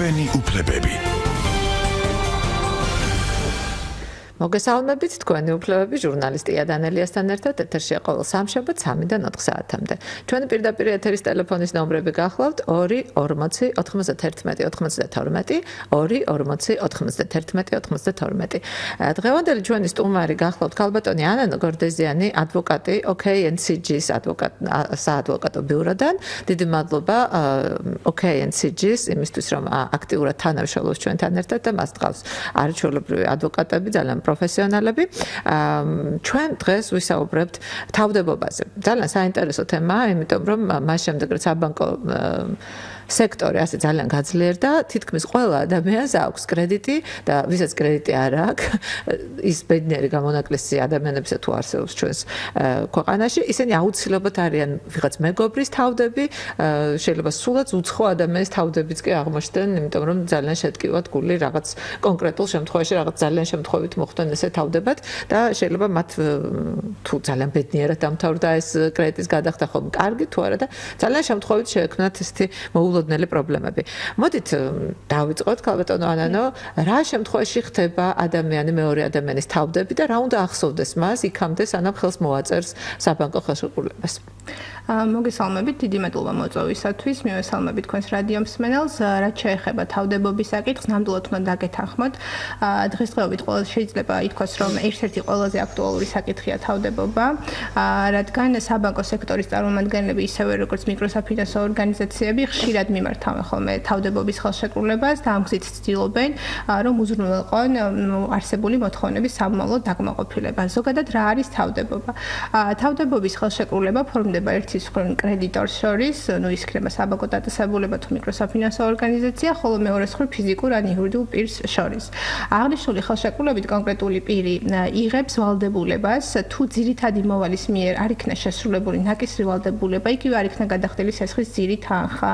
თქვენი უფლებები. მოგესალმებით, თქვენი უფლებები ჟურნალისტია დანელიასთან ერთად ეთერშია ყოველ სამშაბათს 3-დან 4 საათამდე. ჩვენი პირდაპირ ეთერის ტელეფონის ნომრები გახლავთ 2 40 91 92, 2 40 91 92. დღევანდელი ჩვენი სტუმარი გახლავთ ქალბატონი გორდეზიანი, ადვოკატი OKNCG-ს საადვოკატო ბიუროდან. დიდი მადლობა OKNCG-ს იმისთვის, რომ აქტიურად თანამშრომლობს ჩვენთან ერთად და მას გყავს არაჩვეულებრივი ადვოკატები, ძალიან პროფესიონალები. ჩვენ დღეს ვისაუბრებთ თავდებობაზე. ძალიან საინტერესო თემაა, იმიტომ რომ მას შემდეგ რაც საბანკო სექტორი ასე ძალიან გაძლიერდა, თითქმის ყველა ადამიანს აქვს კრედიტი და ვისაც კრედიტი არ აქვს, ის ბედნიერი გამონაკლისი ადამიანებისა თუ არსებობს ჩვენს ქვეყანაში, ისინი აუცილებლად არიან ვიღაც მეგობრის თავდები, შეიძლება სულაც უცხო ადამიანის თავდებიც კი აღმოჩნდნენ, იმიტომ რომ ძალიან შეტკივათ გული რაღაც კონკრეტულ შემთხვევაში რაღაც ძალიან შემთხვევით მოხდნენ ესე თავდებად და შეიძლება მათ თუ ძალიან ბედნიერად დამთავრდა ეს კრედიტის გადახდა ხომ კარგი თუ არა და ძალიან შემთხვევით შეექმნათ ესეთი მოულოდნელი პრობლემები. მოდით დავიწყოთ ქალბატონო ანანო, რა შემთხვევაში ხდება ადამიანი მეორე ადამიანის თავდები და რა უნდა ახსოვდეს მას იქამდე სანამ ხელს მოაწერს საბანკო ხელშეკრულებას. მოგესალმებით, დიდი მადლობა მოწვევისათვის. მივესალმებით თქვენს რადიო მსმენელს. რაც შეეხება თავდებობის საკითხს, ნამდვილად უნდა დაგეთანხმოთ. დღესდღეობით შეიძლება ითქვას, რომ ერთ-ერთი ყველაზე აქტუალური საკითხია თავდებობა, რადგან საბანკო სექტორის წარმომადგენლები, ისევე როგორც მიკროსაფინანსო ორგანიზაციები, ხშირად მიმართავენ ხოლმე თავდებობის ხელშეკრულებას და ამ გზით ცდილობენ, რომ უზრუნველყონ არსებული მოთხოვნების სამომავლო დაკმაყოფილება. ზოგადად რა არის თავდებობა? თავდებობის ხელშეკრულება ფორმდება ერთის მხრიდან კრედიტორს შორის, ის იქნება საბანკო დაწესებულება თუ მიკროსაფინანსო ორგანიზაცია, ხოლო მეორეს მხრიდან ფიზიკურ ან იურიდიულ პირს შორის. აღნიშნული ხელშეკრულებით კონკრეტული პირი იღებს ვალდებულებას, თუ ძირითადი მოვალის მიერ არ იქნა შესრულებული ნაკისრი ვალდებულება, იგივე არ იქნა გადახდილი სესხის ძირი თანხა,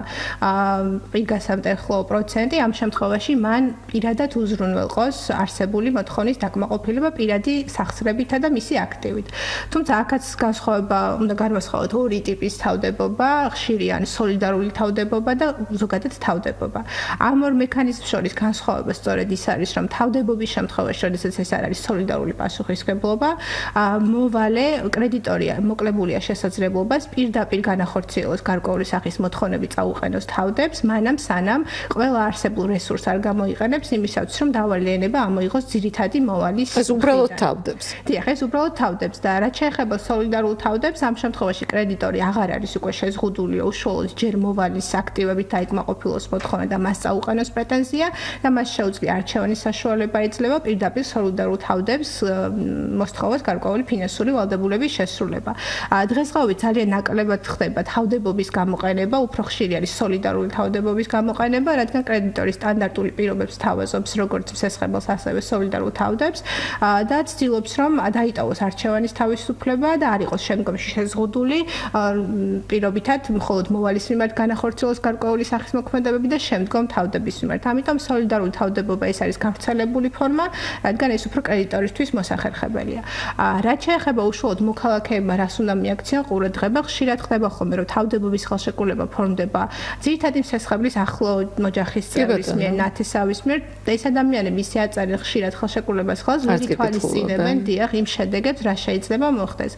პიგასამტეხლო პროცენტი, ამ შემთხვევაში მან პირადად უზრუნველყოს არსებული მოთხოვნის დაკმაყოფილება პირადი სახსრებითა და მისი აქტივით. თუმცა აქაც განსხვავება უნდა განვასხვაოთ ორი ტიპის თავდებობა, ხშირი ან სოლიდარული თავდებობა და ზოგადად თავდებობა. ამ ორ მექანიზმს შორის განსხვავება სწორედ ის არის, რომ თავდებობის შემთხვევაში, როდესაც ეს არ არის სოლიდარული პასუხისმგებლობა, მოვალე კრედიტორი მოკლებულია შესაძლებლობას პირდაპირ განახორციელოს გარკვეული სახის მოთხოვნები წაუყენოს თავდებს, მანამ სანამ ყველა არსებულ რესურსს არ გამოიყენებს იმისათვის, რომ დავალიანება ამოიღოს ძირითადი მოვალის. ეს უბრალოდ თავდებს. დიახ, ეს უბრალოდ თავდებს და რაც შეეხება სოლიდარულ თავდებს, ამ შემთხვევაში კრედიტორი აღარ არის უკვე შეზღუდული, უშუალოდ ჯერ მოვალის აქტივებით დაიკმაყოფილოს მოთხოვნა და მას წაუყენოს პრეტენზია და მას შეუძლია არჩევანის საშუალება იძლევა პირდაპირ სოლიდარულ თავდებს მოსთხოვოს გარკვეული ფინანსური ვალდებულების შესრულება. დღესდღეობით ძალიან ნაკლებად ხდება თავდებობის გამოყენება, უფრო ხშირი არის სოლიდარული თავდებობის გამოყენება, რადგან კრედიტორი სტანდარტული პირობებს თავაზობს როგორც მსესხებელს, ასევე სოლიდარულ თავდებს და ცდილობს, რომ დაიტოვოს არჩევანის თავისუფლება და არ იყოს შემდგომში შეზღუდული პირობითად მხოლოდ მოვალის მიმართ განახორციელოს გარკვეული სახის მოქმედებები და შემდგომ თავდების მიმართ. ამიტომ სოლიდარული თავდებობა ეს არის გავრცელებული ფორმა, რადგან ეს უფრო კრედიტორისთვის მოსახერხებელია. რაც შეეხება უშუალოდ მოქალაქეებმა, რას უნდა მიაქციონ ყურადღება, ხშირად ხდება ხოლმე, რომ თავდებობის ხელშეკრულება ფორმდება ძირითადი მსესხებლის ახლო მოჯახის წევრის მიერ, ნათესავის მიერ და ეს ადამიანები ისე აწერენ ხშირად ხელშეკრულებას ხელს, რომ ითვალისწინებენ დიახ იმ შედეგებს, რა შეიძლება მოხდეს.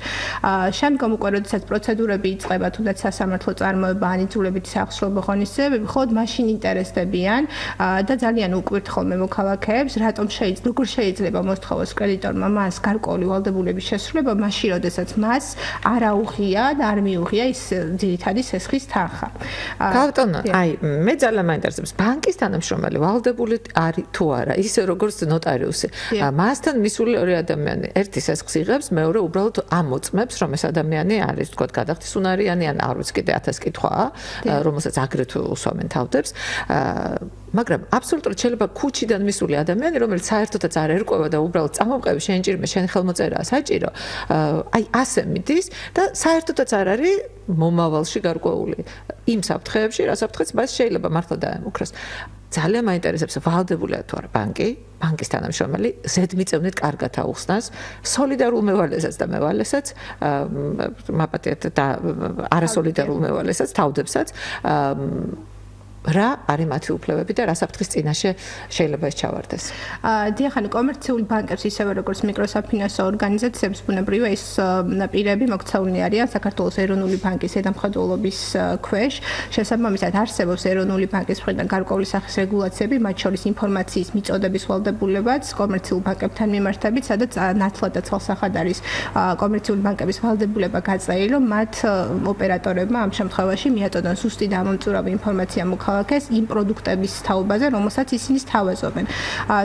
შემდგომ უკვე როდესაც პროცედურები იწყება, თუნდაც სასამართლო წარმოება ან იძულებითი საახსრობო ღონისძიებები, მხოლოდ მაშინ ინტერესდებიან და ძალიან უკვირთ ხოლმე მოქალაქეებს, რატომ როგორ შეიძლება მოსთხოვოს კრედიტორმა მას გარკვეული ვალდებულების შესრულება, მაშინ როდესაც მას არ აუღია და არ მიუღია ის ძირითადი სესხის თანხა. ქალბატონო, მე ძალიან მაინტერესებს, ბანკის თანამშრომელი ვალდებული არის თუ არა, ისე როგორც ნოტარიუსი. მასთან მისული ორი ადამიანი, ერთი სესხს იღებს, მეორე უბრალოდ ამოწმებს, რომ ეს ადამიანი არის, თქო, გადახდის უნარიანი ან არ ვიცი კიდე 1000 კითხვაა, რომელსაც აგრეთვე უსვამენ თავდებს. მაგრამ აბსოლუტურად შეიძლება ქუჩიდან მისული ადამიანი, რომელიც საერთოდაც არ ერკვევა და უბრალოდ წამომყევი შენ ჭირმე, შენ ხელმოწერაა საჭირო, ასე მიდის და საერთოდაც არ არის მომავალში გარკვეული იმ საფრთხეებში, რა საფრთხეც მას შეიძლება მართლა დაემუქროს. ძალიან მაინტერესებს ვალდებულია თუ არა ბანკის თანამშრომელი ზედმიწევნით კარგად აუხსნას სოლიდარულ მევალესაც და მევალესაც, მაპატიეთ და არასოლიდარულ მევალესაც, თავდებსაც რა არის მათი უფლებები და რა საფრთხის წინაშე შეიძლება ეს ჩავარდეს. დიახ, კომერციული ბანკებს ისევე როგორც მიკროსაფინანსო ორგანიზაციებს ბუნებრივია ის პირები მოქცეულნი არიან საქართველოს ეროვნული ბანკის ზედამხედველობის ქვეშ. შესაბამისად არსებობს ეროვნული ბანკის მხრიდან გარკვეული სახის რეგულაციები, მათ შორის ინფორმაციის მიწოდების ვალდებულებაც კომერციულ ბანკებთან მიმართებით, სადაც ნათლად და ცალსახად არის კომერციული ბანკების ვალდებულება გაწერილი, რომ მათ ოპერატორებმა ამ შემთხვევაში მიაწოდონ ზუსტი და ამომწურავი ინფორმაცია მოქალაქეს იმ პროდუქტების თაობაზე, რომელსაც ისინი სთავაზობენ.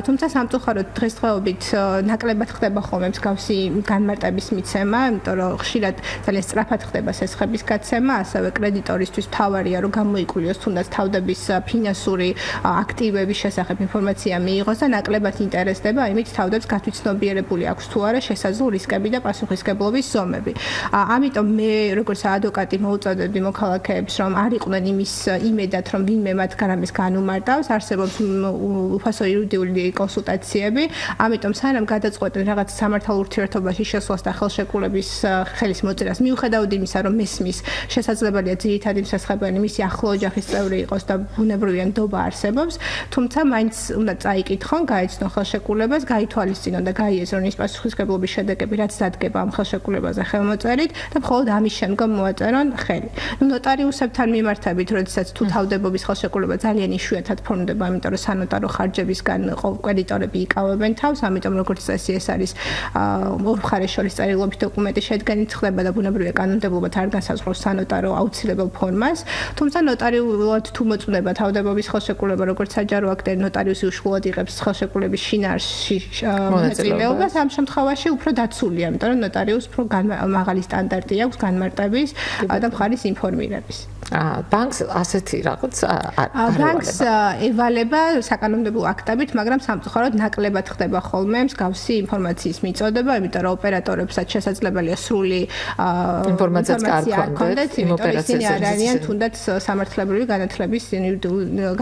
თუმცა სამწუხაროდ დღესდღეობით ნაკლებად ხდება ხოლმე მსგავსი განმარტების მიცემა, იმიტომ რომ ხშირად ძალიან სწრაფად ხდება სესხების გაცემა, ასევე კრედიტორისთვის მთავარია რომ გამოიკლიოს თუნდაც თავდების ფინანსური აქტივების შესახებ ინფორმაცია მიიღოს და ნაკლებად ინტერესდება იმით თავდებს გათვითცნობიერებული აქვს თუ არა შესაძლო რისკები და პასუხისმგებლობის ზომები. ამიტომ მე როგორც ადვოკატი მოუწოდებდი მოქალაქეებს რომ არ იყვნენ იმის იმედად რომ ვინმე მათ გარამის განუმარტავს, არსებობს უფასო იურიდიული კონსულტაციები, ამიტომ სანამ გადაწყვეტენ რაღაც სამართალ ურთიერთობაში შესვლას და ხელშეკრულების ხელის მოწერას, მიუხედავად იმისა, რომ მესმის შესაძლებელია ძირითადი მსახიობანი მისი ახლო ოჯახის წევრი იყოს და ბუნებრივია ნდობა არსებობს, თუმცა მაინც უნდა წაიკითხონ, გაეცნონ ხელშეკრულებას, გაითვალისწინონ და გაიაზრონ ის პასუხისმგებლობის შედეგები, რაც დადგება ამ ხელშეკრულებაზე ხელმოწერით და მხოლოდ ამის შემდგომ მოაწერონ ხელი. ნოტარიუსებთან მიმართებით, როდესაც თუ თავდებობის ხელშეკრულება ძალიან იშვიათად ფორმდება, იმიტომ რომ სანოტარო ხარჯებისგან კრედიტორები იკავებენ თავს, ამიტომ როგორც წესი ეს არის ორ მხარეს შორის წერილობით დოკუმენტი შედგენით ხდება და ბუნებრივია კანონმდებლობა არ განსაზღვრავს სანოტარო აუცილებელ ფორმას, თუმცა ნოტარიულად თუ მოწმდება თავდებობის ხელშეკრულება როგორც საჯარო აქტი, ნოტარიუსი უშუალოდ იღებს ხელშეკრულების შინაარსში მონაწილეობას, ამ შემთხვევაში უფრო დაცულია, იმიტომ რომ ნოტარიუსს უფრო მაღალი სტანდარტი აქვს განმარტების და მხარის ინფორმირების. ბანკს ასეთი რაღაც ბანკს ევალება საკანონმდებლო აქტებით, მაგრამ სამწუხაროდ ნაკლებად ხდება ხოლმე მსგავსი ინფორმაციის მიწოდება, იმიტომ რომ ოპერატორებსაც შესაძლებელია სრული ინფორმაციაც არ ქონდეთ, იმიტომ რომ ისინი არ არიან თუნდაც სამართლებრივი განათლების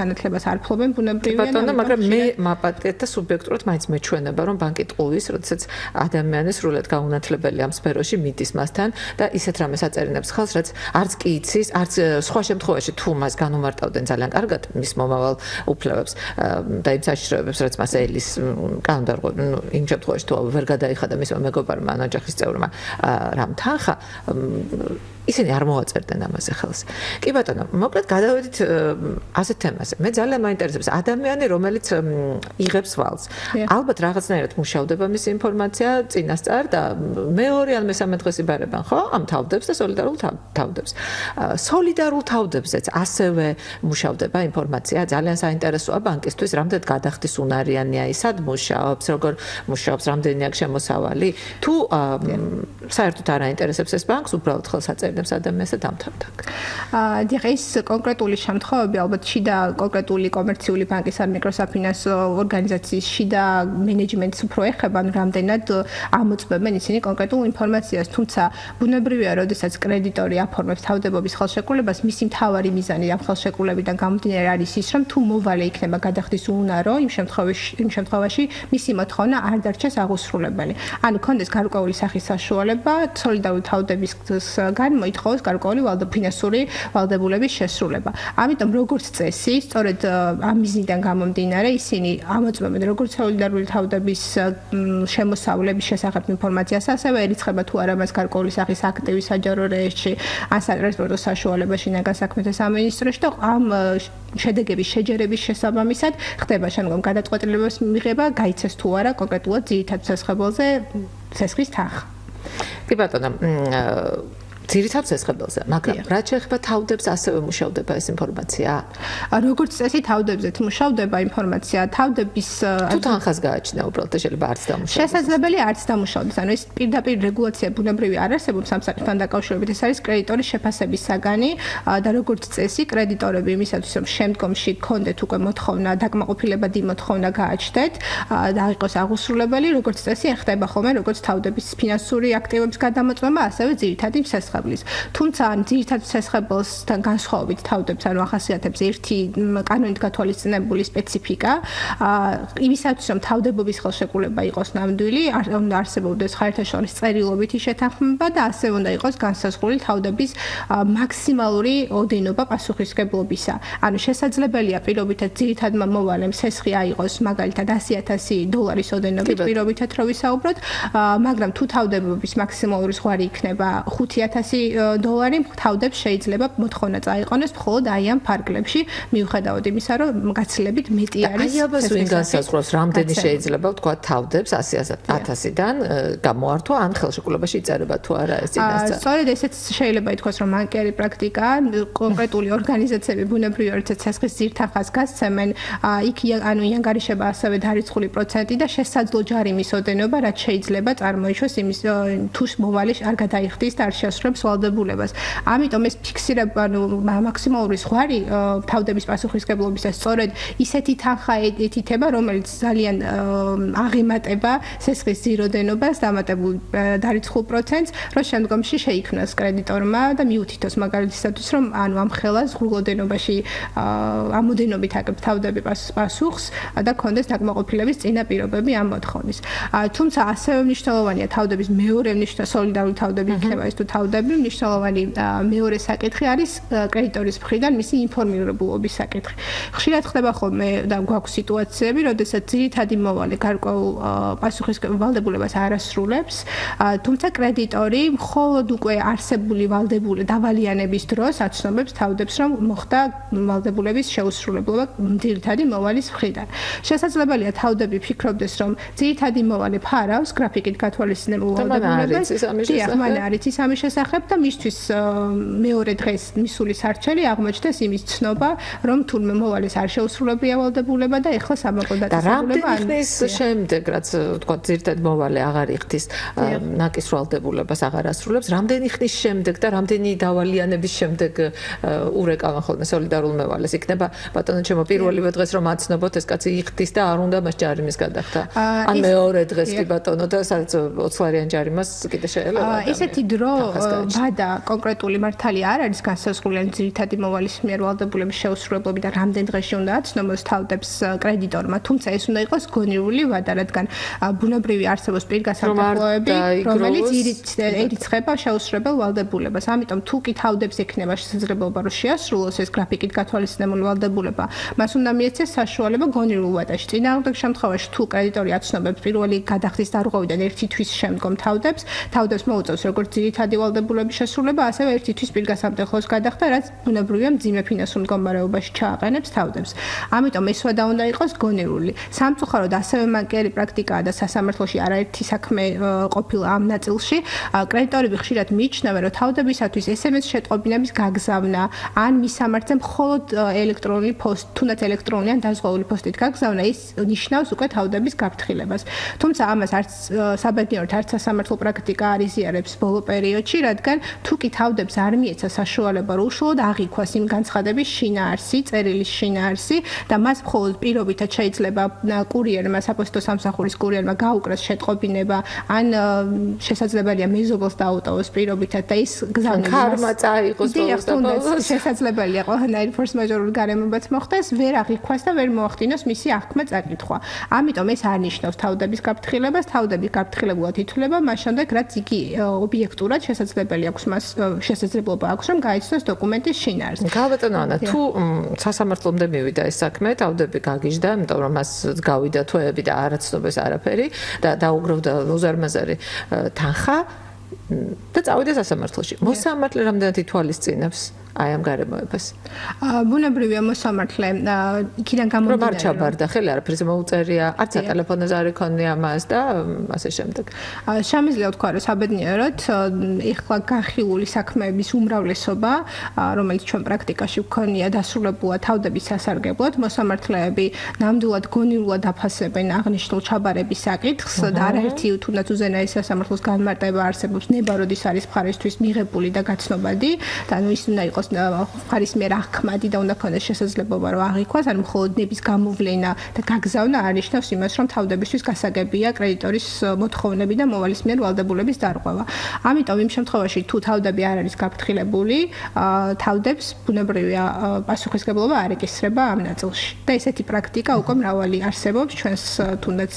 განათლებას არ ფლობენ ბუნებრივია. მაგრამ მე მაპატიეთ და სუბიექტურად მაინც მეჩვენება, რომ ბანკი ტყუის, როდესაც ადამიანი სრულად გაუნათლებელი ამ სფეროში მიდის მასთან და ისეთ რამეს აწერინებს ხელს, რაც არც კი იცის, არც სხვა შემთხვევაში თუ მას განუმარტავდნენ ძალიან კარგად მის მომავალ უფლებებს და იმ საშიშროებებს, რაც მას ელის კანონდარღვევები, იმ შემთხვევაში თუ ვერ გადაიხადა მისმა მეგობარმა ან ოჯახის წევრმა რამ თანხა, ისინი არ მოაწერდნენ ამაზე ხელს. კი ბატონო, მოკლედ გადავედით ასეთ თემაზე. მე ძალიან მაინტერესებს ადამიანი, რომელიც იღებს ვალს. ალბათ რაღაცნაირად მუშავდება მისი ინფორმაცია წინასწარ და მეორე ან მესამე დღეს იბარებან, ხო? ამ თავდებს და სოლიდარულ თავდებს. სოლიდარულ თავდებზეც ასევე მუშავდება ინფორმაცია. ძალიან საინტერესოა ბანკისთვის, რამდენად გადახდის უნარიანია ის, სად მუშაობს, როგორ მუშაობს, რამდენი აქვს შემოსავალი. თუ საერთოდ არ აინტერესებს ეს ბანკს, უბრალოდ ხელს აწერს ადამიანს და დამთავრდა. დიახ, ეს კონკრეტული შემთხვევები ალბათ შიდა კონკრეტული კომერციული ბანკის ან მიკროსაფინანსო ორგანიზაციის შიდა მენეჯმენტს უფრო ეხება, რამდენად ამოწმებენ ისინი კონკრეტულ ინფორმაციას, თუმცა ბუნებრივია, როდესაც კრედიტორი აფორმებს თავდებობის ხელშეკრულებას, მისი მთავარი მიზანი ამ ხელშეკრულებიდან გამომდინარე არის ის, რომ თუ მოვალე იქნება გადახდის უნარო, იმ შემთხვევაში მისი მოთხოვნა არ დარჩეს აღუსრულებელი. ანუ კონდეს გარკვეული სახის საშუალება სოლიდარული თავდებისგან მოითხოვოს გარკვეული ფინანსური ვალდებულების შესრულება. ამიტომ როგორც წესი, სწორედ ამ მიზნიდან გამომდინარე, ისინი ამოწმებენ როგორც სოლიდარული თავდების შემოსავლების შესახებ ინფორმაციას, ასევე ერიცხება თუ არა მას გარკვეული სახის აქტივის საჯარო რეესტრში, ან სატრანსპორტო საშუალებაში ნაგასაქმეთა სამინისტროში და ამ შედეგების შეჯერების შესაბამისად ხდება შემდგომ გადაწყვეტილების მიღება, გაიცეს თუ არა კონკრეტულად ძირითად სასხებელზე სესხის თანხა. კი ბატონო, ძირითად სესხებელზე, მაგრამ რაც შეეხება თავდებს, ასევე მუშავდება ეს ინფორმაცია? როგორც წესი თავდებზეც მუშავდება ინფორმაცია, თავდების თუ თანხას გააჩნია უბრალოდ და შეიძლება არც დამუშავდეს. შესაძლებელია არც დამუშავდეს, ანუ ეს პირდაპირ რეგულაცია ბუნებრივი არ არსებობს ამ საკითხთან დაკავშირებით, ეს არის კრედიტორის შეფასების საგანი და როგორც წესი კრედიტორები იმისათვის რომ შემდგომში გქონდეთ უკვე მოთხოვნა, დაკმაყოფილებადი მოთხოვნა გააჩნდეთ და იყოს აღუსრულებელი, როგორც წესი ეხდება ხოლმე როგორც თავდების ფინანსური აქტივების გადამოწმება, ასევე ძირითადი სესხები ცეცხლის. თუმცა ძირითად ცეცხლთან განსხვავებით თავდებს ანუ ახასიათებს ერთი კანონით გათვალისწინებული სპეციფიკა. იმისათვის რომ თავდებობის ხელშეკრულება იყოს ნამდვილი, უნდა არსებობდეს ხაერთაშორის წერილობითი შეთანხმება და ასევე უნდა იყოს განსაზღვრული თავდების მაქსიმალური ოდენობა პასუხისმგებლობისა. ანუ შესაძლებელია პირობითად ძირითადმა მოვალემ ცეცხლი აიღოს მაგალითად $100,000 ოდენობით პირობითად რო ვისაუბროთ, მაგრამ თუ თავდებობის მაქსიმალური ზღვარი იქნება $5,000, თავდებს შეიძლება მოთხოვნა წაიყონოს მხოლოდ აი ამ ფარგლებში, მიუხედავად იმისა, რომ გაცილებით მეტი არის. აი აბას ვინ განსაზღვრავს, რამდენი შეიძლება ვთქვა თავდებს 100,000-დან გამოართვა ან ხელშეკრულებაში იწერება თუ არა ეს წინასწარ. სწორედ ესეც შეიძლება ითქვას, რომ მანკერი პრაქტიკაა, კონკრეტული ორგანიზაციები ბუნებრივი როცა ცეცხლის ძირთახას გასცემენ, იქ ანუ იანგარიშება ასევე დარიცხული პროცენტი და შესაძლო ჯარიმის ოდენობა, რაც შეიძლება წარმოიშვას იმის თუ მომავალი არ გადაიხდის და არ შეასრულებს ვალდებულებას. ამიტომ ეს ფიქსირება, ანუ მაქსიმალური ზღვარი თავდების პასუხისმგებლობისა სწორედ ისეთი თანხა ეთითება, რომელიც ძალიან აღემატება ცეცხლის ძიროდენობას, დამატებულ დარიცხულ პროცენტს, რომ შემდგომში შეიქმნას კრედიტორმა და მიუთითოს მაგალითისათვის, რომ ანუ ამ ხელას ღრუოდენობაში ამოდენობით აკეთებს თავდები პასუხს და კონდეს დაკმაყოფილების წინა პირობები ამ მოთხოვნის. თუმცა ასევე მნიშვნელოვანია თავდების მეორე სოლიდარული თავდები იქნება ეს თუ თავდები, მნიშვნელოვანი მეორე საკითხი არის კრედიტორის მხრიდან მისი ინფორმირებულობის საკითხი. ხშირად ხდება ხოლმე და გვაქვს სიტუაციები, როდესაც ძირითადი მოვალე გარკვეულ პასუხისმგებლობას არ ასრულებს, თუმცა კრედიტორი მხოლოდ უკვე არსებული დავალიანების დროს აცნობებს თავდებს, რომ მოხდა ვალდებულების შეუსრულებლობა ძირითადი მოვალის მხრიდან. შესაძლებელია თავდები ფიქრობდეს, რომ ძირითადი მოვალე ფარავს გრაფიკით გათვალისწინებულ ვალდებულებას. მან არ იცის ამის შესახებ და მისთვის მეორე დღეს მისული სარჩელი აღმოჩნდეს იმის ცნობა, რომ თურმე მოვალეს არ შეუსრულებია ვალდებულება და ეხლა საბანკო დაწესებულება არ ხდის შემდეგ, რაც თქვა ძირითადად მოვალე აღარ იხდის ნაკის ვალდებულებას აღარ ასრულებს, რამდენი ხნის შემდეგ და რამდენი დავალიანების შემდეგ ურეკავენ ხოლმე სოლიდარულ მოვალეს. იქნება ბატონო ჩემო პირველივე დღეს რომ აცნობოთ ეს კაცი იხდის და არ უნდა მას ჯარიმის გადახდა. ან მეორე დღეს კი ბატონო და სადაც 20-ლარიან ჯარიმას კიდე შეიძლება. ესეთი დრო ბადა კონკრეტული მართალი არ არის განსაზღვრული ძირითადი მოვალის მიერ ვალდებულების შეუსრულებლობით და რამდენ დღეში უნდა აცნობს თავდებს კრედიტორმა, თუმცა ეს უნდა იყოს გონივრული ვადა, რადგან ბუნებრივი არსებობს პირგასამართლოები, რომელიც ერიცხება შეუსრულებელ ვალდებულებას. ამიტომ თუ კი თავდებს ექნება შესაძლებლობა რომ შეასრულოს ეს გრაფიკით გათვალისწინებული ვალდებულება, მას უნდა მიეცეს საშუალება გონივრულ ვადაში. წინააღმდეგ შემთხვევაში თუ კრედიტორი აცნობებს პირველი გადახდის დარღვევიდან 1 თვის შემდგომ თავდებს მოუწევს როგორც ძირითადი ვალდებულების შესრულება, ასევე 1 თვის პირგასამტეხოს გადახდა, რაც ბუნებრივია მძიმე ფინანსურ მდგომარეობაში ჩააყენებს თავდებს. ამიტომ ეს ვადა უნდა იყოს გონივრული. სამწუხაროდ ასევე მანკერი პრაქტიკაა და სასამართლოში არაერთი საქმე ყოფილა ამ ნაწილში. კრედიტორები ხშირად მიიჩნევენ, რომ თავდებისათვის SMS შეტყობინების გაგზავნა ან მისამართზე მხოლოდ ელექტრონული პოსტ, თუნდაც ელექტრონული ან დაზღვეული პოსტით გაგზავნა, ის ნიშნავს უკვე თავდების გაფრთხილებას. თუმცა ამას არც საბედნიეროდ არც სასამართლო პრაქტიკა არ იზიარებს ბოლო პერიოდში, რადგან თუ კი თავდებს არ მიეცა საშუალება, რომ უშუალოდ აღიქვას იმ განცხადების შინაარსი, წერილის შინაარსი და მას მხოლოდ პირობითად შეიძლება კურიერმა, საფოსტო სამსახურის კურიერმა გაუკრას შეტყობინება, ან შესაძლებელია მეზობელს დაუტოვოს პირობითად და ის გზავნა ქარმა წაიღოს ბოლოს შესაძლებელია ყველანაირი ფორს-მაჟორული გარემოებაც მოხდეს, ვერ აღიქვას და ვერ მოახდინოს მისი აღქმა წაკითხვა. ამიტომ ეს არ ნიშნავს თავდების გაფრთხილებას, თავდების გაფრთხილებულად ითვლება მას შემდეგ, რაც იგი ობიექტურად შესაძლებლობა აქვს, რომ გაიცნოს დოკუმენტის შინაარსს. გავეტანო ანა, თუ სასამართლომდე მივიდა ეს საქმე, თავდები გაგიჟდა, იმიტომ რომ მას გავიდა თვეები და არ აცნობეს არაფერი და დაუგროვდა უზარმაზარი თანხა და წავიდა სასამართლოში. მოსამართლე რამდენად ითვალისწინებს აი ამ გარემოებას? ბუნებრივია მოსამართლე იქიდან გამომდინარე რომ არ ჩაბარდა ხელი არაფერზე მოუწერია, არც სატელეფონოზე არ ეკონია მას და ასე შემდეგ. შემიძლია ვთქვა, რომ საბედნიეროდ ეხლა განხილული საქმეების უმრავლესობა, რომელიც ჩვენ პრაქტიკაში გვქონია დასრულებულა თავდების სასარგებლოდ, მოსამართლეები ნამდვილად გონივრულად აფასებენ აღნიშნულ ჩაბარების საკითხს და არაერთი თუნდაც უზენაესი სასამართლოს განმარტება არსებობს ნება, როდის არის მხარესთვის მიღებული და გაცნობადი და ის უნდა იყოს იყოს მხარის მიერ აღქმადი და უნდა ქონდეს შესაძლებლობა რომ აღიქვას, ანუ მხოლოდ ნების გამოვლენა და გაგზავნა არ ნიშნავს იმას, რომ თავდებისთვის გასაგებია კრედიტორის მოთხოვნები და მოვალის მიერ ვალდებულების დარღვევა. ამიტომ იმ შემთხვევაში თუ თავდები არ არის გაფრთხილებული, თავდებს ბუნებრივია პასუხისმგებლობა არ ეკისრება ამ ნაწილში. და ესეთი პრაქტიკა უკვე მრავალი არსებობს ჩვენს თუნდაც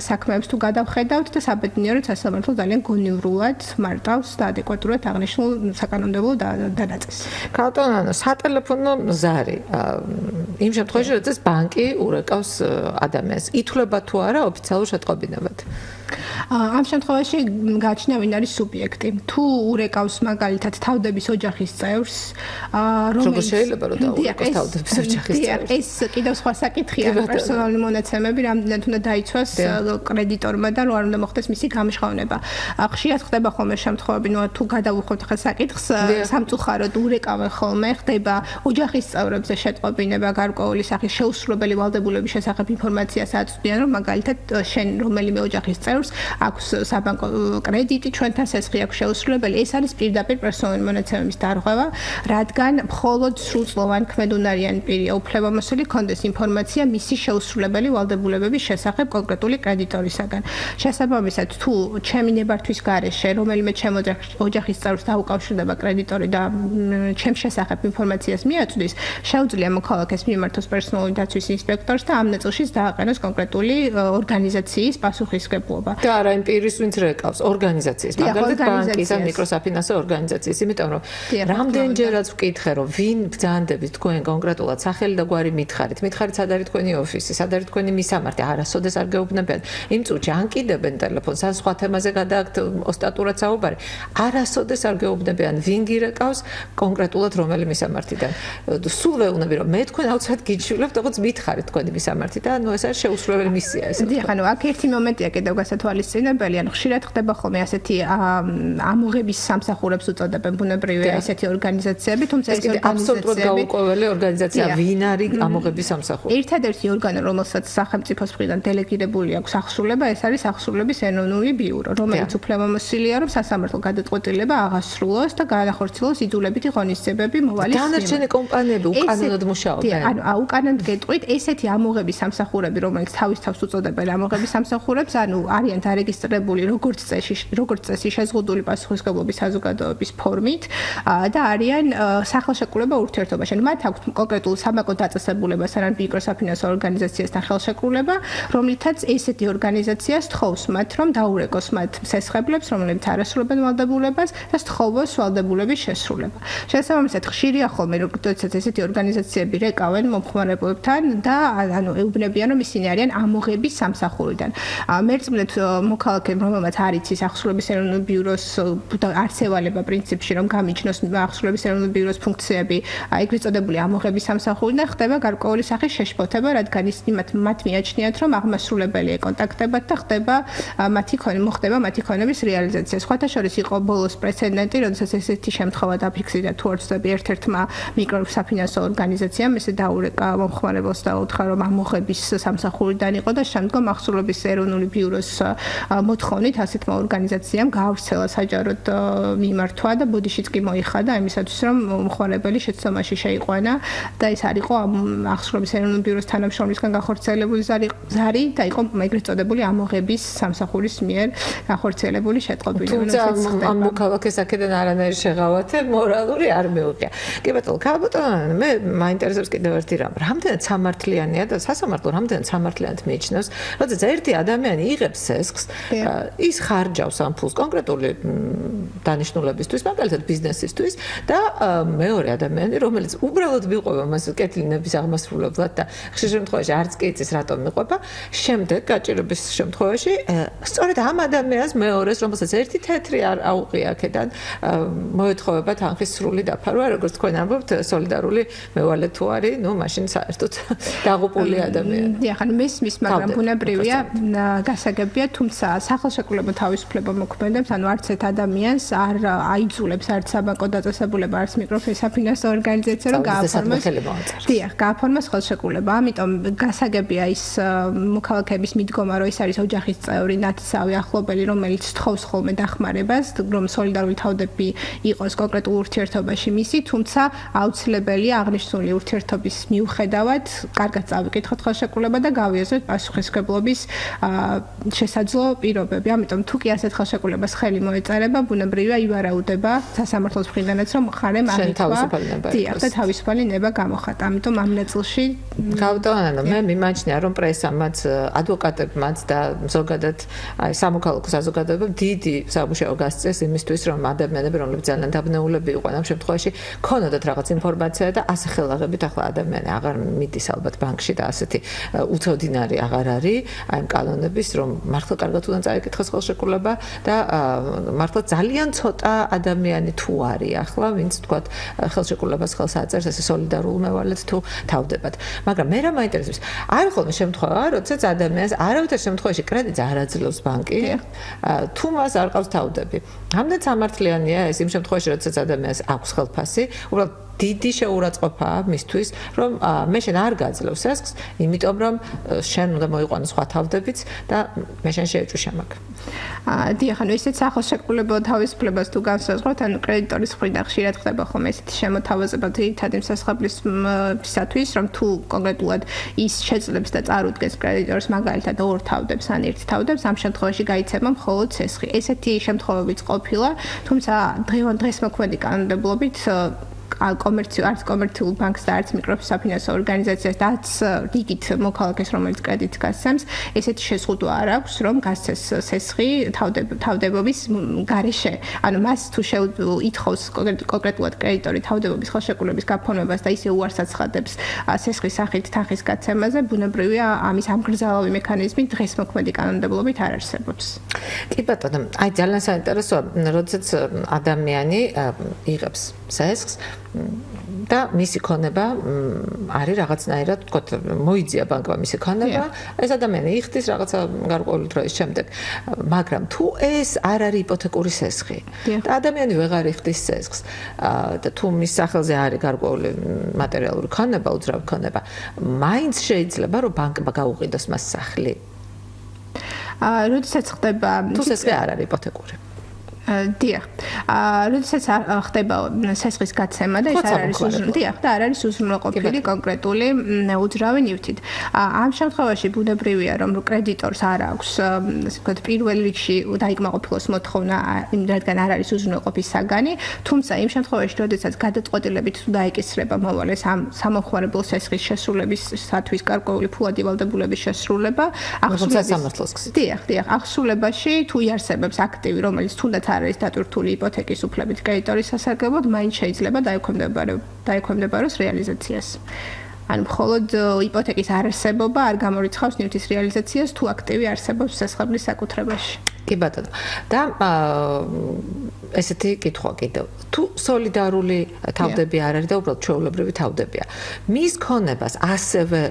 საქმეებს თუ გადავხედავთ და საბედნიეროდ სასამართლო ძალიან გონივრულად მარტავს და ადეკვატურად აღნიშნულ საკანონმდებლო დანაწესს. ქალბატონო, სატელეფონო ზარი იმ შემთხვევაში, როდესაც ბანკი ურეკავს ადამიანს, ითვლება თუ არა ოფიციალურ შეტყობინებად? ამ შემთხვევაში გააჩნია ვინ არის სუბიექტი. თუ ურეკავს მაგალითად თავდების ოჯახის წევრს, როგორ შეიძლება რომ დაურეკოს თავდების ოჯახის წევრს? ეს კიდევ სხვა საკითხია, პერსონალური მონაცემები, რამდენად უნდა დაიცვას კრედიტორმა და არ უნდა მოხდეს მისი გამჟღავნება. ხშირად ხდება ხოლმე შემთხვევები, თუ გადავუხოთ ხა საკითხს, სამწუხაროდ ურეკავენ ხოლმე, ხდება ოჯახის წევრებზე შეტყობინება გარკვეული სახის შეუსრულებელი ვალდებულების შესახებ ინფორმაციას აწვდიან, რომ მაგალითად შენ რომელიმე ოჯახის წევრს აქვს საბანკო კრედიტი, ჩვენთან სესხი აქვს შეუსრულებელი. ეს არის პირდაპირ პერსონალური მონაცემების დარღვევა, რადგან მხოლოდ სრულწლოვანი ქმედუნარიანი პირია უფლებამოსილი ქონდეს ინფორმაცია მისი შეუსრულებელი ვალდებულებების შესახებ კონკრეტული კრედიტორისაგან. შესაბამისად, თუ ჩემი ნებართვის გარეშე რომელიმე ჩემ ოჯახის წევრს დაუკავშირდება კრედიტორი და ჩემ შესახებ ინფორმაციას მიაწვდის, შეუძლია მოქალაქეს მიმართოს პერსონალური დაცვის ინსპექტორს და ამ ნაწილშიც დააყენოს კონკრეტული ორგანიზაციის პასუხისმგებლობა. და არა იმ პირის, ვინც რეკავს, ორგანიზაციის, მაგალითად ბანკის ან მიკროსაფინანსო ორგანიზაციის, იმიტომ რომ რამდენჯერაც ვკითხე, რომ ვინ ბრძანდებით თქვენ კონკრეტულად სახელი და გვარი მითხარით, სად არის თქვენი ოფისი, სად არის თქვენი მისამართი, არასოდეს არ გეუბნებიან. იმ წუთში ანკიდებენ ტელეფონს, ან სხვა თემაზე გადააქვთ ოსტატურად საუბარი, არასოდეს არ გეუბნებიან, ვინ გირეკავს კონკრეტულად რომელი მისამართიდან. სულ ვეუბნები, რომ მე თქვენ აუცილებლად გიჩვენებთ, როგორც მითხარით თქვენი მისამართი და ეს არის შეუსრულებელი მისია ეს. დიახ, აქ ერთი მომენტია კიდევ გასათვალისწინებელი, ხშირად ხდება ხოლმე ასეთი ამოღების სამსახურებს უწოდებენ ბუნებრივია ესეთი ორგანიზაციები, თუმცა ეს აბსოლუტურად გაურკვეველი ორგანიზაცია, ვინ არის ამოღების სამსახური? ერთადერთი ორგანო, რომელსაც სახელმწიფოს მხრიდან დელეგირებული აქვს აღსრულება, ეს არის აღსრულების ეროვნული ბიურო, რომელიც უფლებამოსილია, რომ სასამართლო გადაწყვეტილება აღასრულოს და განახორციელოს იძულებითი ღონისძიებები მოვალის მიმართ. დანარჩენი კომპანიები უკანონოდ მუშაობენ. ანუ უკანონოდ გეტყვით, ესეთი ამოღების სამსახურები, რომელიც თავის თავს უწოდებენ ამოღების სამსახურებს, ანუ არიან დარეგისტრირებული როგორც წესი შეზღუდული პასუხისმგებლობის საზოგადოების ფორმით და არიან სახელშეკრულება ურთიერთობაში. ანუ მათ აქვს კონკრეტულ საბანკო დაწესებულებასთან ან მიკროსაფინანსო ორგანიზაციასთან ხელშეკრულება, რომლითაც ესეთი ორგანიზაცია სთხოვს მათ, რომ დაურეკოს მათ სესხებლებს, რომლებიც არ ასრულებენ ვალდებულებას და სთხოვოს ვალდებულების შესრულება. შესაბამისად, ხშირია ხოლმე, როდესაც ესეთი ორგანიზაციები რეკავენ მომხმარებლებთან და ანუ ეუბნებიან, რომ ისინი არიან ამოღების სამსახურიდან. მერწმუნეთ მოქალაქემ, რომელმაც არ იცის აღსრულების ეროვნული ბიუროს არც ევალება პრინციპში, რომ გამიჩნოს აღსრულების ეროვნული ბიუროს ფუნქციები, ეგრეთ წოდებული ამოღების სამსახურიდან ხდება გარკვეული სახის შეშფოთება, რადგან მათ მიაჩნიათ, რომ აღმასრულებელი ეკონტაქტებათ და ხდება მათი ქონების რეალიზაცია. სხვათა შორის იყო ბოლოს პრეცედენტი, როდესაც ესეთი შემთხვევა დაფიქსირდა თუ არ ვცდები ერთ-ერთმა მიკროსაფინანსო ორგანიზაციამ ესე დაურეკა მომხმარებელს და უთხრა, რომ ამოღების სამსახურიდან იყო და შემდგომ აღსრულების ეროვნული ბიუროს მოთხოვნით ასეთმა ორგანიზაციამ გაავრცელა საჯაროდ მიმართვა და ბოდიშიც კი მოიხადა იმისათვის, რომ მომხმარებელი შეცდომაში შეიყვანა და ეს არ იყო აღსრულების ეროვნული ბიუროს თანამშრომლისგან გახორციელებული ზარი და იყო ეგრეთ წოდებული ამოღების სამსახურის მიერ გახორციელებული შეტყობინება. თუმცა ამ მოქალაქეს აქედან არანაირი შეღავათე მორალური არ მეუღია. კი ბატონო, ქალბატონო, მე მაინტერესებს კიდევ ერთი რამ. რამდენად სამართლიანია და სასამართლო რამდენად სამართლიანად მიიჩნევს, როდესაც ერთი ადამიანი იღებს სესხს, ის ხარჯავს ამ ფულს კონკრეტული დანიშნულებისთვის, მაგალითად ბიზნესისთვის და მეორე ადამიანი, რომელიც უბრალოდ მიყვება მას კეთილინების აღმასრულებლად და ხშირ შემთხვევაში არც კი იცის რატომ მიყვება, შემდეგ გაჭირების შემთხვევაში სწორედ ამ ადამიანს მეორეს, რომელსაც ერთი თეთრი არ აუღია აქედან, მოეთხოვება თანხის სრული დაფარვა, როგორც თქვენ ამბობთ, სოლიდარული მევალე თუ არის, მაშინ საერთოდ დაღუპული ადამიანი. დიახ, მის მაგრამ ბუნებრივია გასაგებია, თუმცა თუმცა სახელშეკრულება თავისუფლება მოქმედებს, ანუ არც ერთ ადამიანს არ აიძულებს არც საბანკო დაწესებულება, არც მიკროფინანსო ორგანიზაცია, რომ გააფორმოს ხელშეკრულება. ამიტომ გასაგებია ის მოქალაქეების მიდგომა, რომ ის არის ოჯახის წევრი, ნათესავი, ახლობელი, რომელიც თხოვს ხოლმე დახმარებას, რომ სოლიდარული თავდები იყოს კონკრეტულ ურთიერთობაში მისი, თუმცა აუცილებელია აღნიშნული ურთიერთობის მიუხედავად კარგად წავიკითხოთ ხელშეკრულება და გავიაზროთ პასუხისმგებლობის შესაძლო პირობები. ამიტომ თუ კი ასეთ ხელშეკრულებას ხელი მოეწერება, ბუნებრივია ივარაუდება სასამართლოს მხრიდანაც, რომ ხარემ აღიქვა და თავისუფალი ნება გამოხატა. ამიტომ ამ ნაწილში გავუტოვანო, მე მიმაჩნია, რომ პრესამაც, ადვოკატებმაც და ზოგადად სამოქალაქო საზოგადოებამ დიდი სამუშაო გასწეს იმისთვის, რომ ადამიანები, რომლებიც ძალიან დაბნეულები იყვნენ ამ შემთხვევაში, ქონოდათ რაღაც ინფორმაცია და ასე ხელაღებით ახლა ადამიანი აღარ მიდის ალბათ ბანკში და ასეთი უცოდინარი აღარ არის აი ამ კანონების, რომ მართლა კარგად უნდა წაიკითხოს ხელშეკრულება და მართლა ძალიან ცოტა ადამიანი თუ არის ახლა, ვინც თქვათ ხელშეკრულებას ხელს აწერს ესე სოლიდარულ მევალედ თუ თავდებათ. მაგრამ მე რა მაინტერესებს, არის ხოლმე შემთხვევა, როდესაც ადამიანს არავითარ შემთხვევაში კრედიტს არ აძლევს ბანკი, თუ მას არ ყავს თავდები. ამდენ სამართლიანია ეს იმ შემთხვევაში, როდესაც ადამიანს აქვს ხელფასი, უბრალოდ დიდი შეურაცხყოფაა მისთვის, რომ მე შენ არ გაძლევ სესხს, იმიტომ რომ შენ უნდა მოიყვანო სხვა თავდებიც და მე შენ შეეჭვიშა მაგ. დიახ, ანუ ისეთ სახელშეკრულებო თავისუფლებას თუ განსაზღვროთ, ანუ კრედიტორის მხრიდან ხშირად ხდება ხოლმე ესეთი შემოთავაზება ძირითადი მსახლებისათვის, რომ თუ კონკრეტულად ის შეძლებს და წარუდგენს კრედიტორს მაგალითად ორ თავდებს ან ერთ თავდებს, ამ შემთხვევაში გაიცემა მხოლოდ სესხი. ესეთი შემთხვევებიც ყოფილა, თუმცა დღეს მოქმედი კანონმდებლობით არც კომერციულ ბანკს და არც მიკროფინანსო ორგანიზაციას და არც რიგით მოქალაქეს, რომელიც კრედიტს გასცემს, ესეთი შეზღუდვა არ აქვს, რომ გასცეს სესხი თავდებობის გარეშე. ანუ მას თუ ითხოვს კონკრეტულად კრედიტორი თავდებობის ხელშეკრულების გაფორმებას და ისე უარს აცხადებს სესხის სახით თანხის გაცემაზე, ბუნებრივია ამის ამგრძელავი მექანიზმი დღეს მოქმედი კანონმდებლობით არ არსებობს. კი ბატონო, აი ძალიან საინტერესოა, როდესაც ადამიანი იღებს სესხს და მისი ქონება არის რაღაცნაირად, თქო, მოიძია ბანკმა მისი ქონება, ეს ადამიანი იხდის რაღაცა გარკვეული დროის შემდეგ. მაგრამ თუ ეს არ არის იპოთეკური სესხი და ადამიანი ვეღარ იხდის სესხს და თუ მის სახელზე არის გარკვეული მატერიალური ქონება, უძრავი ქონება, მაინც შეიძლება რომ ბანკმა გაუყიდოს მას სახლი. როდესაც ხდება თუ სესხი არ არის იპოთეკური. დიახ. როდესაც ხდება სესხის გაცემა და ეს არ არის დიახ და არ არის უზრუნველყოფილი კონკრეტული უძრავი ნივთით. ამ შემთხვევაში ბუნებრივია, რომ კრედიტორს არ აქვს, ასე ვთქვათ, პირველ რიგში დაიკმაყოფილოს მოთხოვნა, რადგან არ არის უზრუნველყოფის საგანი, თუმცა იმ შემთხვევაში, როდესაც გადაწყვეტილებით თუ დაეკისრება მოვალეს ამ სამომხმარებლო სესხის შესრულებისათვის გარკვეული ფულადი ვალდებულების შესრულება, ახსულებაში თუ იარსებებს აქტივი, რომელიც თუნდაც არის დატვირთული იპოთეკის უფლებით კრედიტორის სასარგებლოდ, მაინც შეიძლება დაექვემდებაროს რეალიზაციას. ანუ მხოლოდ იპოთეკის არარსებობა არ გამორიცხავს ნივთის რეალიზაციას, თუ აქტივი არსებობს სასხებლის საკუთრებაში. კი ბატონო. და ესეთი კითხვა კიდევ. თუ სოლიდარული თავდები არ არის და უბრალოდ ჩვეულებრივი თავდებია, მის ქონებას ასევე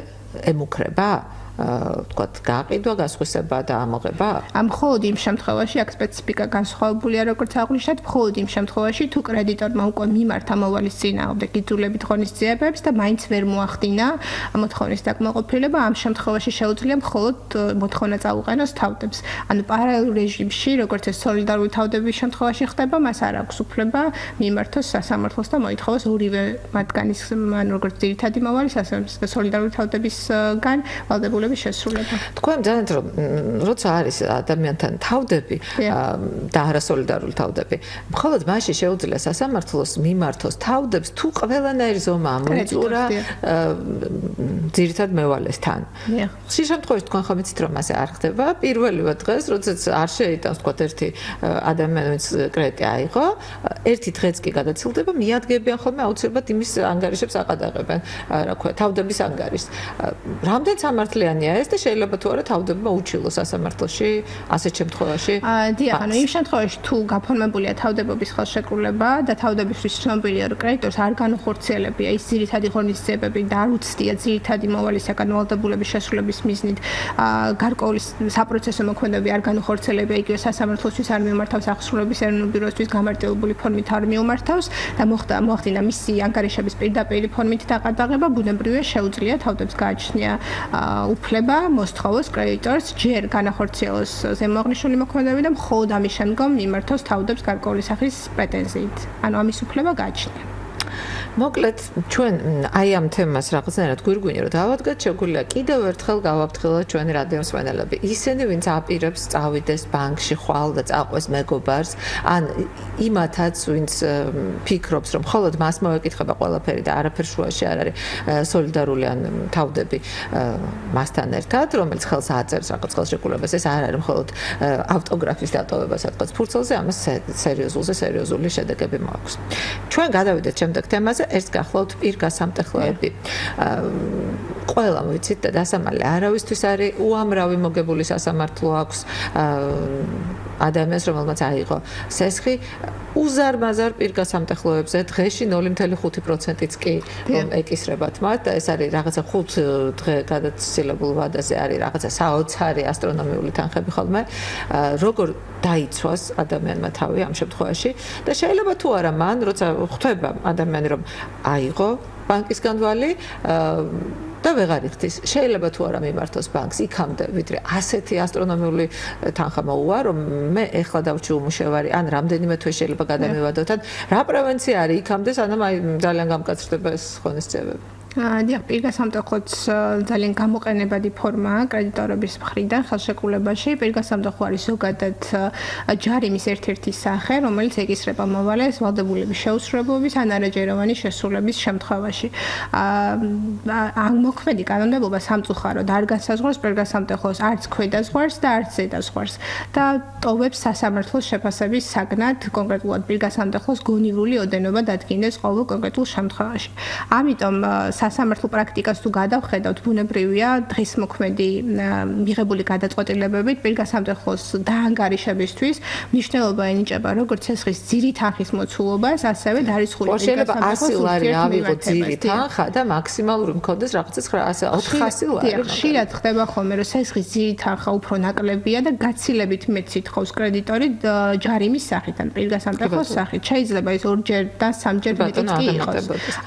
ემუქრება? ვთქვათ, გააყიდვა, გასხვისება და ამოღება? მხოლოდ იმ შემთხვევაში აქ სპეციფიკა განსხვავებულია, როგორც აღვნიშნეთ, მხოლოდ იმ შემთხვევაში, თუ კრედიტორმა უკვე მიმართა მოვალის წინააღმდეგ იძულებით ღონისძიებებს და მაინც ვერ მოახდინა მოთხოვნის დაკმაყოფილება, ამ შემთხვევაში შეუძლია მხოლოდ მოთხოვნა წაუყენოს თავდებს. ანუ პარალელურ რეჟიმში, როგორც ეს სოლიდარული თავდების შემთხვევაში ხდება, მას არ აქვს უფლება მიმართოს სასამართლოს და მოითხოვოს ორივე მათგანის, ანუ როგორც ძირითადი მოვალის, ასე სოლიდარული თავდებისგან ვალდებულების შესრულება. თქვენ ძალიან რომ როცა არის ადამიანთან თავდები და არასოლიდარული თავდები, მხოლოდ მაშინ შეუძლია სასამართლოს მიმართოს თავდებს, თუ ყველანაირი ზომა მოიწურა ძირითად მევალესთან. ხშირ შემთხვევაში თქვენ ხომ იცით რომ ასე არ ხდება, პირველივე დღეს, როდესაც არ შეიტანს თქვათ ერთი ადამიანი, ვინც კრედიტი აიღო, ერთი დღეც კი გადაცილდება, მიადგებიან ხოლმე აუცილებლად იმის ანგარიშებს აყადაღებენ, რა ქვია, თავდების ანგარიშს. რამდენ სამართლიანი ადამიანია ეს და შეიძლება თუ არა თავდებმა უჩილოს სასამართლოში ასეთ შემთხვევაში. დიახ, ანუ იმ შემთხვევაში თუ გაფორმებულია თავდებობის ხელშეკრულება და თავდებისთვის ცნობილია რომ კრედიტორს არ განუხორციელებია ის ძირითადი ღონისძიებები და არ უცდია ძირითადი მოვალისაგან ვალდებულების შესრულების მიზნით გარკვეული საპროცესო მოქმედებები არ განუხორციელებია იგივე სასამართლოსთვის არ მიმართავს აღსრულების ეროვნულ ბიუროსთვის გამარტივებული ფორმით არ მიმართავს და მოახდინა მისი ანგარიშების პირდაპირი ფორმით დაყადაღება ბუნებრივია შეუძლია თავდებს გააჩნია უფლება მოსთხოვოს კრედიტორს ჯერ განახორციელოს ზემოაღნიშნული მოქმედებები და მხოლოდ ამის შემდგომ მიმართოს თავდებს გარკვეული სახის პრეტენზიით. ანუ ამის უფლება გააჩნია. მოკლედ ჩვენ აი ამ თემას რაღაცნაირად გვირგვინი რომ დავადგათ შეგვიძლია კიდევ ერთხელ გავაფრთხილოთ ჩვენი რადიომსმენელები ისინი ვინც აპირებს წავიდეს ბანკში ხვალ და წაყვეს მეგობარს ან იმათაც ვინც ფიქრობს რომ მხოლოდ მას მოეკითხება ყველაფერი და არაფერ შუაში არ არის სოლიდარული ან თავდები მასთან ერთად რომელიც ხელს აწერს რაღაც ხელშეკრულებას ეს არ არის მხოლოდ ავტოგრაფის დატოვება სადღაც ფურცელზე ამას სერიოზული შედეგები მოაქვს ჩვენ გადავიდეთ შემდეგ თემაზე ეს გახლავთ პირგასამტეხლოები. ყველამ ვიცით და დასამალე არავისთვის არის უამრავი მოგებული სასამართლო აქვს ადამიანს რომელმაც აიღო სესხი უზარმაზარ პირგასამტეხლოებზე დღეში 0.5%-იც კი ეკისრებათ მათ და ეს არის რაღაცა 5 დღე გადაცილებულ ვადაზე არის რაღაცა საოცარი ასტრონომიული თანხები ხოლმე როგორ დაიცვას ადამიანმა თავი ამ შემთხვევაში და შეიძლება თუ არა მან როცა ხვდება ადამიანი რომ აიღო ბანკის განვალი და ვეღარ იქცის. შეიძლება თუ არა მიმართოს ბანკს იქამდე, ვიდრე ასეთი ასტრონომიული თანხა მოუვა, რომ მე ეხლა დავჭი უმუშევარი, ან რამდენიმე თვე შეიძლება გადამივადოთ, ან რა პრევენცია არის იქამდე, სანამ აი ძალიან გამკაცრდება ეს ღონისძიებები. დიახ, პირგასამტეხლოც ძალიან გამოყენებადი ფორმაა კრედიტორების მხრიდან ხელშეკრულებაში. პირგასამტეხლო არის ზოგადად ჯარიმის ერთ-ერთი სახე, რომელიც ეკისრება მოვალეს ვალდებულების შეუსრულებლობის ან არაჯეროვანი შესრულების შემთხვევაში. ამ მოქმედი კანონმდებლობა სამწუხაროდ არ განსაზღვრავს პირგასამტეხლოს არც ქვედა ზღვარს და არც ზედა ზღვარს და ტოვებს სასამართლოს შეფასების საგნად კონკრეტულად პირგასამტეხლოს გონივრული ოდენობა დადგინდეს ყოველ კონკრეტულ შემთხვევაში. ამიტომ სასამართლო პრაქტიკას თუ გადავხედავთ, ბუნებრივია დღის მოქმედი მიღებული გადაწყვეტილებებით პირგასამტეხლოს დაანგარიშებისთვის მნიშვნელობა ენიჭება როგორც სესხის ძირი თანხის მოცულობას, ასევე დარიცხული პირგასამტეხლოს ავიღოთ ძირი თანხა და მაქსიმალური მქონდეს რაღაცა 400 ლარი. ხშირად ხდება ხოლმე, რომ სესხის ძირი თანხა უფრო ნაკლებია და გაცილებით მეტ სითხოვს კრედიტორი ჯარიმის სახით ან პირგასამტეხლოს სახით. შეიძლება ის ორჯერ და სამჯერ მეტიც კი იყოს.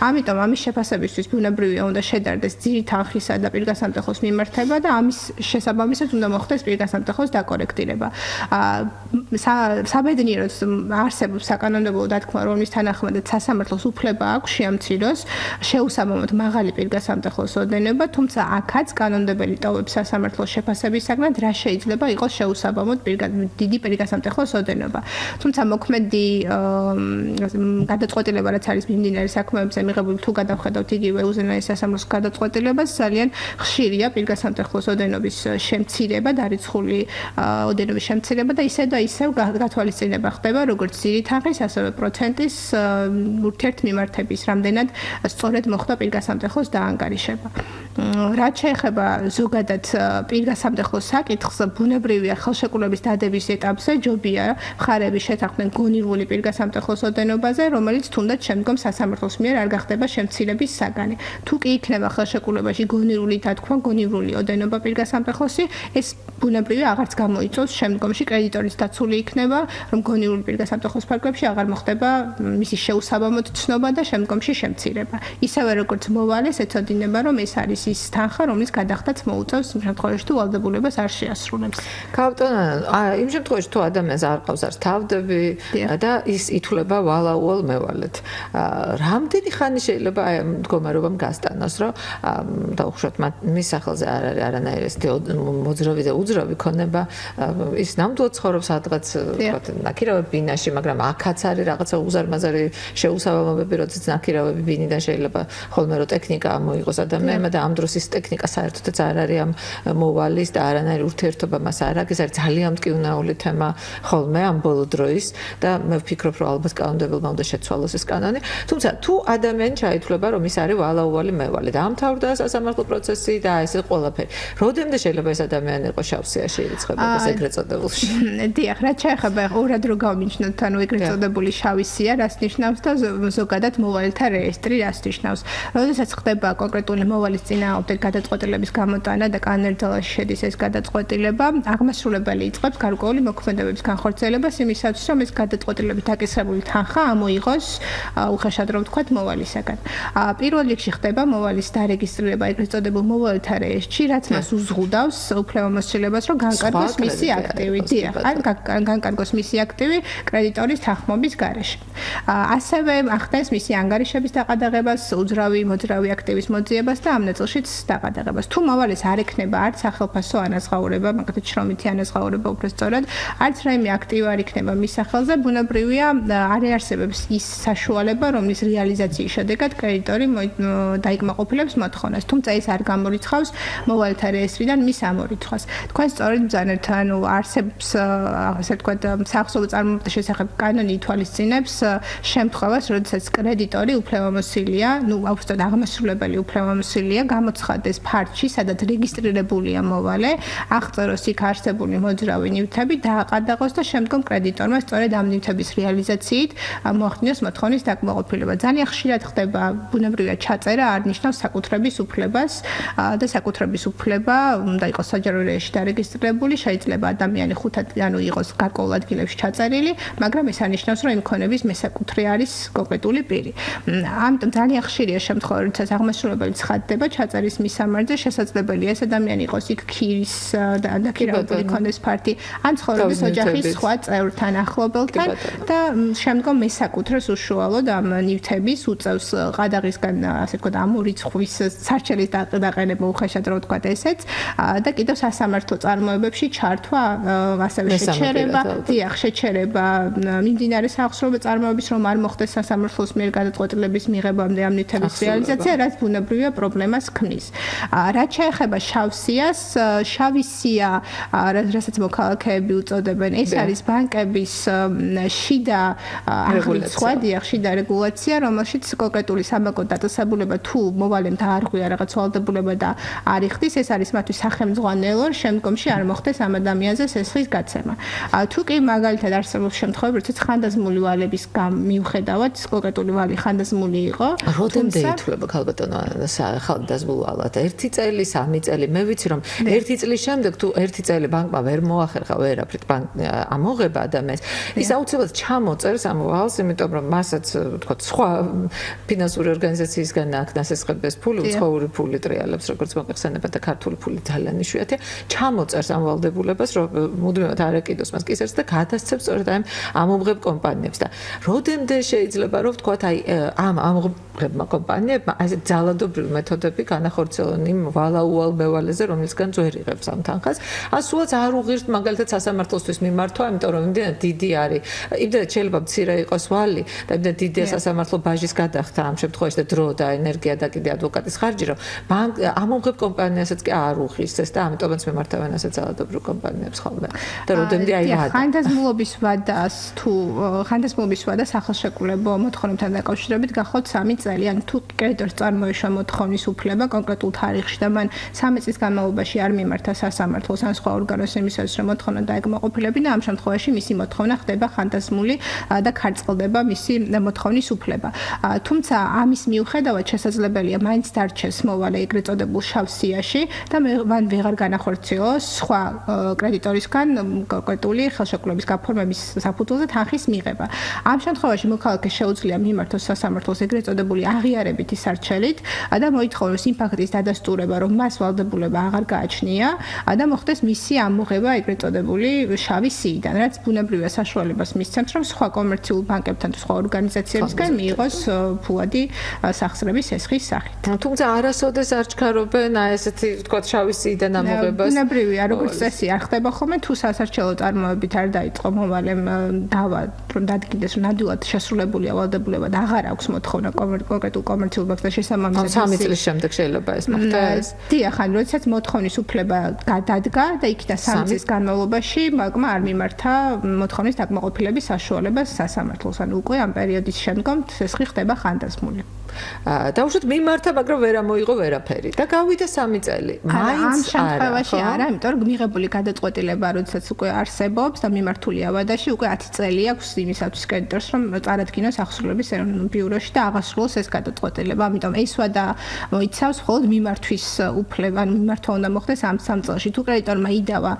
ამიტომ ამის შეფასებისთვის ბუნებრივია უნდა შედარდეს ძირი თანხისა და პირგასამტეხლოს მიმართება და ამის შესაბამისად უნდა მოხდეს პირგასამტეხლოს დაკორექტირება. საბედნიეროდ არსებობს საკანონმდებლო დათქმა, რომლის თანახმადაც სასამართლოს უფლება აქვს შეამციროს შეუსაბამოდ მაღალი პირგასამტეხლოს ოდენობა, თუმცა აქაც კანონმდებელი ტოვებს სასამართლოს შეფასების საგნად, რა შეიძლება იყოს შეუსაბამოდ დიდი პირგასამტეხლოს ოდენობა. თუმცა მოქმედი გადაწყვეტილება რაც არის მიმდინარე საქმეებზე მიღებული თუ გადავხედავთ იგივე უზენაეს სასამართლოს გადაწყვეტილებას ძალიან ხშირია პირგასამტეხლოს ოდენობის შემცირება, დარიცხული ოდენობის შემცირება და ისე და ისევ გათვალისწინება ხდება როგორც ძირი თანხის, ასევე პროცენტის ურთიერთმიმართების, რამდენად სწორედ მოხდა პირგასამტეხლოს დაანგარიშება. რაც შეეხება ზოგადად პირგასამტეხლოს საკითხს, ბუნებრივია ხელშეკრულების დადების ეტაპზე ჯობია მხარეები შეთანხმდნენ გონივრული პირგასამტეხლოს ოდენობაზე, რომელიც თუნდაც შემდგომ სასამართლოს მიერ არ გახდება შემცირების საგანი. თუ კი იქნება ხელშეკრულებაში გონივრული დათქმა, გონივრული ოდენობა პირგასამტეხლოსი, ეს ბუნებრივია აღარც გამოიწვევს შემდგომში კრედიტორის დაცული იქნება, რომ გონივრული პირგასამტეხლოს ფარგლებში აღარ მოხდება მისი შეუსაბამოდ ცნობა და შემდგომში შემცირება. ისევე როგორც მოვალეს ეცოდინება, რომ ეს არის ის თანხა, რომლის გადახდაც მოუწევს იმ შემთხვევაში თუ ვალდებულებას არ შეასრულებს. კაპიტანა, იმ შემთხვევაში თუ ადამიანს არ ყავს არც თავდები და ის ითვლება ვალაუელ მევალედ. რამდენი ხანი შეიძლება აი ამ მდგომარეობამ გასტანოს, რომ დაუხშოთ მის სახელზე არ არის არანაირი ეს მოძრავი და უძრავი ქონება, ის ნამდვილად ცხოვრობს სადღაც ნაკირავები ბინაში, მაგრამ აქაც არის რაღაცა უზარმაზარი შეუსაბამობები, როდესაც ნაკირავები ბინიდან შეიძლება ხოლმე რომ ტექნიკა მოიღოს ადამიანმა და ამ დროს ის ტექნიკა საერთოდაც არ არის ამ მოვალის და არანაირი ურთიერთობა მას არ აქვს. ეს არის ძალიან მტკივნეული თემა ხოლმე ამ ბოლო დროის და მე ვფიქრობ, რომ ალბათ კანონმდებელმა უნდა შეცვალოს ეს კანონი. თუმცა თუ ადამიანი ჩაითვლება, რომ ის არის ვალაუვალი მევალი და ამთავრდა სასამართლო პროცესი და ეს ყველაფერი. Rodemde შეიძლება ეს ადამიანი იყოს შავსიაში ირიცხებების ეგრეთ წოდებულში. დიახ, რაც შეეხება ორად რო გავმიჩნოთ, ანუ ეგრეთ წოდებული შავი სია, რას ნიშნავს და ზოგადად მოვალეთა რეესტრი რას ნიშნავს. როდესაც ხდება კონკრეტული მოვალის წინააღმდეგ გადაწყვეტილების გამოტანა და კანონმდებლობაში შედის ეს გადაწყვეტილება, აღმასრულებელი იწყებს გარკვეული მოქმედებების განხორციელებას იმისათვის, რომ ეს გადაწყვეტილებით დაკისრებული თანხა ამოიღოს უხეშად რომ ვთქვათ მოვალისაგან. პირველ რიგში ხდება მოვალის დარეგისტრირება ეგრეთ წოდებულ მოვალეთა რეესტრში, რაც მას უზღუდავს უფლებამოსილებას, რომ განკარგოს მისი აქტივი. დიახ, ან განკარგოს მისი აქტივი კრედიტორის თანხმობის გარეშე. ასევე ახდენს მისი ანგარიშების დაყადაღებას, უძრავი მოძრავი აქტივის მოძიებას და ამ ნაწილშიც დაყადაღებას. თუ მოვალეს არ ექნება არც სახელფასო ანაზღაურება, მაგალითად შრომითი ანაზღაურება უფრო სწორად, არც რაიმე აქტივი არ იქნება მის სახელზე, ბუნებრივია არ არსებობს ის საშუალება, რომლის რეალიზაციის შედეგად კრედიტორი დაიკმაყოფილებს მოთხოვნას. თუმცა ეს არ გამორიცხავს მოვალეთა რეესტრიდან მის ამორიცხვას. თქვენ სწორედ ბრძანებთ, ანუ არსებობს ასე ვთქვათ საახსოვო წარმოებათა შესახებ კანონი ითვალისწინებს შემთხვევას, როდესაც კრედიტორი უფლებამოსილია, უბრალოდ აღმასრულებელი უფლებამოსილია გამოცხადდეს ფარდში, სადაც რეგისტრირებულია მოვალე, აღწეროს იქ არსებული მოძრავი ნივთები, დააყადაღოს და შემდგომ კრედიტორმა სწორედ ამ ნივთების რეალიზაციით მოახდინოს მოთხოვნის დაკმაყოფილება. ძალიან ხშირად ხდება ბუნებრივია ჩაწერა არ ნიშნავს საკუთრების უფლებას და საკუთრების უფლება უნდა იყოს საჯარო რეესტრში დარეგისტრირებული, შეიძლება ადამიანი ხუთად ანუ იყოს გარკვეულ ადგილებში ჩაწერილი, მაგრამ ეს არნიშნავს, რომ იმ ქონების მესაკუთრე არის კონკრეტული პირი. ამიტომ ძალიან ხშირია შემთხვევა, როდესაც აღმასრულებელი ცხადდება ჩაწერის მისამართზე, შესაძლებელია ეს ადამიანი იყოს იქ ქირის და დაქირავებული ქონდეს ფართი, ან ცხოვრების ოჯახის სხვა წევრთან, ახლობელთან და შემდგომ მესაკუთრეს უშუალოდ ამ ნივთების უწევს ყადაღისგან, ასე ვთქვათ, ამორიცხვის სარჩელის დაყენება უხეშად რო ვთქვათ ესეც და კიდევ სასამართლო წარმოებებში ჩართვა ასევე შეჩერება, დიახ, შეჩერება მიმდინარე საახსოვო წარმოების რომ არ მოხდეს სასამართლოს მიერ გადაწყვეტილების მიღებამდე ამ ნივთების რეალიზაცია, რაც ბუნებრივია პრობლემას ქმნის. რაც შეეხება შავსიას, შავი სია, რასაც მოქალაქეები უწოდებენ, ეს არის ბანკების შიდა აღრიცხვა, დიახ, შიდა რეგულაცია, რომელშიც კონკრეტული საბანკო დაწესებულება თუ მოვალემ დაარღვია რაღაც ვალდებულება და არ იხდის, ეს არის მათთვის სახელმძღვანელო, შემდგომში არ მოხდეს ამ ადამიანზე სესხის გაცემა. თუ კი მაგალითად არსებობს შემთხვევები, როდესაც ხანდაზმული ვალების მიუხედავად კონკრეტული ვალი ხანდაზმული იყო, როდემდე ითვლება ქალბატონო ხანდაზმულ ვალად? 1 წელი, 3 წელი, მე ვიცი რომ 1 წლის შემდეგ თუ 1 წელი ბანკმა ვერ მოახერხა ვერაფრით ამოღება ადამიანს, ის აუცილებლად ჩამოწერს ამ ვალს, იმიტომ რომ მასაც ვთქვათ სხვა ფინანსური ორგანიზაციისგან აქვს დასესხების ფული, უცხოური ფული ტრიალებს, როგორც მოიხსენება და ქართული ფული ძალიან იშვიათია, ჩამოწერს ამ ვალდებულებას, რომ მუდმივად არ ეკიდოს მას კისერს და გადასცემს სწორედ ამ ამომღებ კომპანიებს და როდემდე შეიძლება რომ ვთქვათ აი ამ ამომღებმა კომპანიებმა ასე ძალადობრივი მეთოდები განახორციელონ იმ ვალაუვალ მევალეზე, რომელსგან ძვერ იღებს ამ თანხას, ასულაც არ უღირს მაგალითად სასამართლოსთვის მიმართვა, იმიტომ რომ იმდენად დიდი არის, იმდენად შეიძლება მცირე იყოს ვალი და იმდენად დიდია სასამართლო ბაჟის გადახდა ამ შემთხვევაში და დრო და ენერგია და კიდე ადვოკატის ხარჯი, რომ ამომღებ კომპანიასაც კი არ უღირს ეს და ამიტომაც მიმართავენ ასე ძალადობრივ კომპანიებს ხოლმე. და როდემდე აი ხანდაზმულობის ვადას თუ ხანდაზმულობის ვადას ახალშეკრულებო მოთხოვნებთან დაკავშირებით გახავთ 3 წელი, ან თუ კრედიტორს წარმოიშვა მოთხოვნის უფლება კონკრეტულ თარიღში და მან 3 წლის განმავლობაში არ მიმართა სასამართლოს ან სხვა ორგანოს იმისათვის, რომ მოთხოვნა დაეკმაყოფილებინა, ამ შემთხვევაში მისი მოთხოვნა ხდება ხანდაზმული და ქარწყლდება მისი მოთხოვნის უფლება. თუმცა ამის მიუხედავად შესაძლებელია მაინც დარჩეს მოვალე ეგრეთ წოდებულ შავ სიაში და მან ვეღარ განახორციელოს სხვა კრედიტორისგან კონკრეტული ხელშეკრულების გაფორმების საფუძველზე თანხის მიღება. ამ შემთხვევაში მოქალაქეს შეუძლია მიმართოს სასამართლოს ეგრეთ წოდებული აღიარებითი სარჩელით და მოითხოვოს იმ ფაქტის დადასტურება, რომ მას ვალდებულება აღარ გააჩნია და მოხდეს მისი ამოღება ეგრეთ წოდებული შავი სიიდან, რაც ბუნებრივია საშუალებას მისცემს, რომ სხვა კომერციულ ბანკებთან თუ სხვა ორგანიზაციებისგან მიიღოს ფულადი სახსრების სესხის სახით. თუმცა არასოდეს არ ჩქარობენ აი ესეთი ვთქვათ შავი სიიდან ამოღებას. ბუნებრივია, როგორც წესი არ ხდება ხოლმე, თუ სასარჩელო წარმოებით არ დაიწყო მოვალემ დავა, რომ დადგინდეს, რომ ნამდვილად შესრულებულია ვალდებულება და აღარ აქვს მოთხოვნა კონკრეტულ კომერციულ ბანკს და შესაბამისად 3 წლის შემდეგ შეიძლება ეს მოხდეს? დიახ, ან როდესაც მოთხოვნის უფლება გადადგა და იქიდან 3 წლის განმავლობაში ბანკმა არ მიმართა მოთხოვნის დაკმაყოფილების საშუალებას სასამართლოს. ანუ უკვე ამ პერიოდის შემდგომ ცესხი ხდება ხანდაზმული. დაუშვათ მიმართა, მაგრამ ვერ ამოიღო ვერაფერი და გავიდა 3 წელი. ამ შემთხვევაში არა, იმიტომ რომ მიღებული გადაწყვეტილება, როდესაც უკვე არსებობს და მიმართულია ვადაში, უკვე 10 წელი აქვს იმისათვის კრედიტორს, რომ წარადგინოს ახსრულების ეროვნულ ბიუროში და აღასრულოს ეს გადაწყვეტილება. ამიტომ ეს ვადა მოიცავს მხოლოდ მიმართვის უფლება, ანუ მიმართვა უნდა მოხდეს ამ 3 წელში. თუ კრედიტორმა იდავა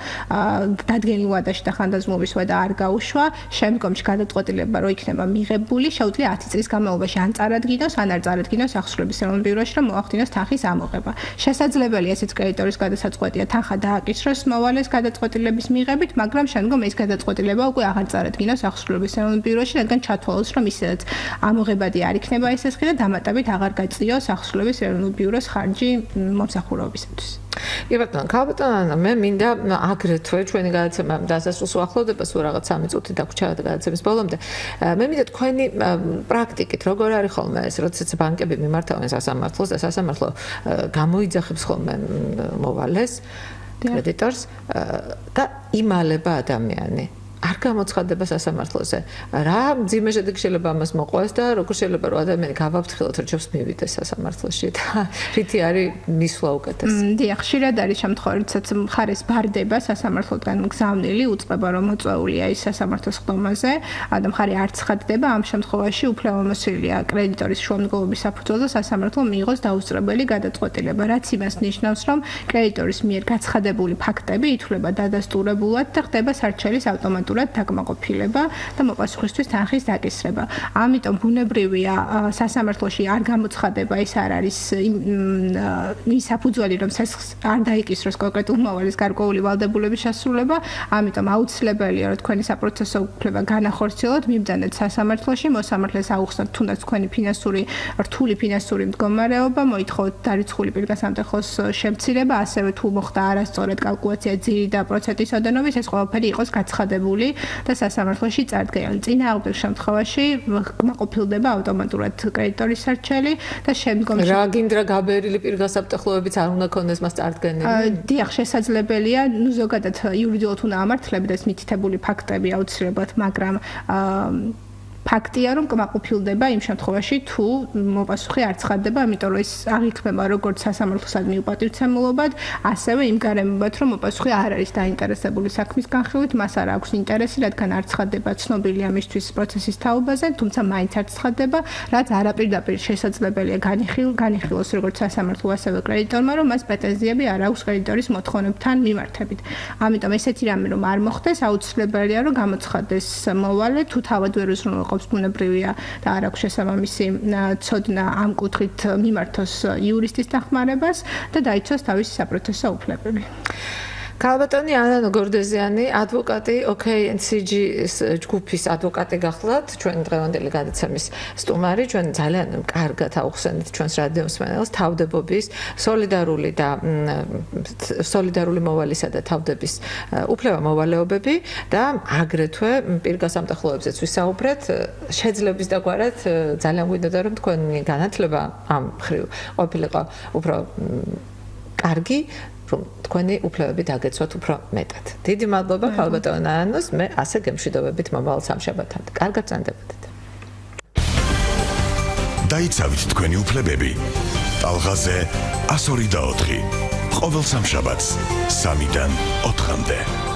დადგენილ ვადაში და ხანდაზმულობის ვადა არ გაუშვა, შემდგომში გადაწყვეტილება რო იქნება მიღებული, შეუძლია 10 წლის განმავლობაში ან წარადგინოს, ან არ წარადგინოს ახსრულების ეროვნულ ბიუროში, რომ მოახდინოს თანხის ამოღება. შესაძლებელია ესეც კრედიტორის გადასაწყვეტია თანხა დააკისროს მოვალეს გადაწყვეტილების მიღებით, მაგრამ შემდგომ ეს გადაწყვეტილება უკვე აღარ წარადგინოს ახსრულების ეროვნულ ბიუროში, რადგან ჩათვალოს, რომ ისედაც ამოღებადი არ იქნება ეს ესხი და დამატებით აღარ გაწიოს ახსრულების ეროვნულ ბიუროს ხარჯი მომსახურებისათვის. კი ბატონო, ქალბატონო, მე მინდა აგრეთვე ჩვენი გადაცემა დასასრულს უახლოვდება, სულ რაღაც 3 წუთი დაგვრჩა გადაცემის ბოლომდე. მე მინდა თქვენი პრაქტიკით როგორ არის ხოლმე ეს, როდესაც ბანკები მიმართავენ სასამართლოს და სასამართლო გამოიძახებს ხოლმე მოვალეს კრედიტორს და იმალება ადამიანი. არ გამოცხადდება სასამართლოზე. რა მძიმე შედეგი შეიძლება ამას მოყვეს და როგორ შეიძლება რომ ადამიანი გავაფრთხილოთ, რომ ჩვენს მივიდეს სასამართლოში და რითი არის მისვლა უკეთესი. დიახ, ხშირად არის შემთხვევა, როდესაც მხარეს ბარდება სასამართლოდან მგზავნილი, უწყება რომ მოწვეულია ის სასამართლოს ხდომაზე, და მხარე არ ცხადდება, ამ შემთხვევაში უფლებამოსილია კრედიტორის შუამდგომობის საფუძველზე სასამართლომ მიიღოს დაუსწრებელი გადაწყვეტილება, რაც იმას ნიშნავს, რომ კრედიტორის მიერ გაცხადებული ფაქტები ითვლება დადასტურებულად და ხდება სარჩელის ავტომატურად დაკმაყოფილება და მოპასუხისთვის თანხის დაკისრება. ამიტომ ბუნებრივია სასამართლოში არ გამოცხადება, ეს არ არის ის საფუძველი, რომ ცესხს არ დაიკისროს კონკრეტულ მოვალეს გარკვეული ვალდებულების შესრულება, ამიტომ აუცილებელია, რომ თქვენი საპროცესო უფლება განახორციელოთ, მიბრძანეთ სასამართლოში, მოსამართლეს აუხსნათ თუნდაც თქვენი რთული ფინანსური მდგომარეობა, მოითხოვოთ დარიცხული პირგასამტეხოს შემცირება, ასევე თუ მოხდა არასწორად კალკულაცია ძირი და პროცენტის ოდენობის, ეს ყველაფერი იყოს გაცხადებული და სასამართლოში წარდგენილი. წინააღმდეგ შემთხვევაში კმაყოფილდება ავტომატურად კრედიტორის სარჩელი და შემდგომში რა გინდრა გაბერილი პირგასამტეხლოებიც არ უნდა ქონდეს მას წარდგენილი? დიახ, შესაძლებელია, ზოგადად იურიდიულად უნდა ამართლებდეს მითითებული ფაქტები აუცილებლად, მაგრამ ფაქტია, რომ კმაყოფილდება იმ შემთხვევაში, თუ მოპასუხე არ ცხადდება, ამიტომ რომ ეს აღიქმება როგორც სასამართლოსადმი უპატივცემულობად, ასევე იმ გარემოებად, რომ მოპასუხე არ არის დაინტერესებული საქმის განხილვით, მას არ აქვს ინტერესი, რადგან არ ცხადდება ცნობილია მისთვის პროცესის თაობაზე, თუმცა მაინც არ ცხადდება, რაც არაპირდაპირ შესაძლებელია განიხილოს როგორც სასამართლო, ასევე კრედიტორმა, რომ მას პრეტენზიები არ აქვს კრედიტორის მოთხოვნებთან მიმართებით. ამიტომ ესეთი რამე რომ არ მოხდეს, აუცილებელია, რომ გამოცხადდეს მოვალე, თუ თავად ვერ უზრუნველყოფს ბუნებრივია და არ აქვს შესაბამისი ცოდნა ამ კუთხით მიმართოს იურისტის დახმარებას და დაიცვას თავისი საპროცესო უფლებები. ქალბატონი ანანო გორდეზიანი, ადვოკატი OKNCG-ის ჯგუფის ადვოკატი გახლავთ, ჩვენ დღევანდელი გადაცემის სტუმარი, ჩვენ ძალიან კარგად აუხსენეთ ჩვენს რადიომსმენელს თავდებობის, სოლიდარული მოვალისა და თავდების უფლება მოვალეობები და აგრეთვე პირგასამტეხლოებზეც ვისაუბრეთ. შეძლების დაგვარად ძალიან გვინდოდა რომ თქვენი განათლება ამ მხრივ ყოფილიყო უფრო კარგი, რომ თქვენი უფლებები დაგეცვათ უფრო მეტად. დიდი მადლობა ქალბატონ ანანოს, მე ასე გემშვიდობებით მომავალ სამშაბათამდე. კარგად წანდებოდეთ. დაიცავით თქვენი უფლებები. ტალღაზე 102 და 4. ყოველ სამშაბათს 3-დან 4-მდე.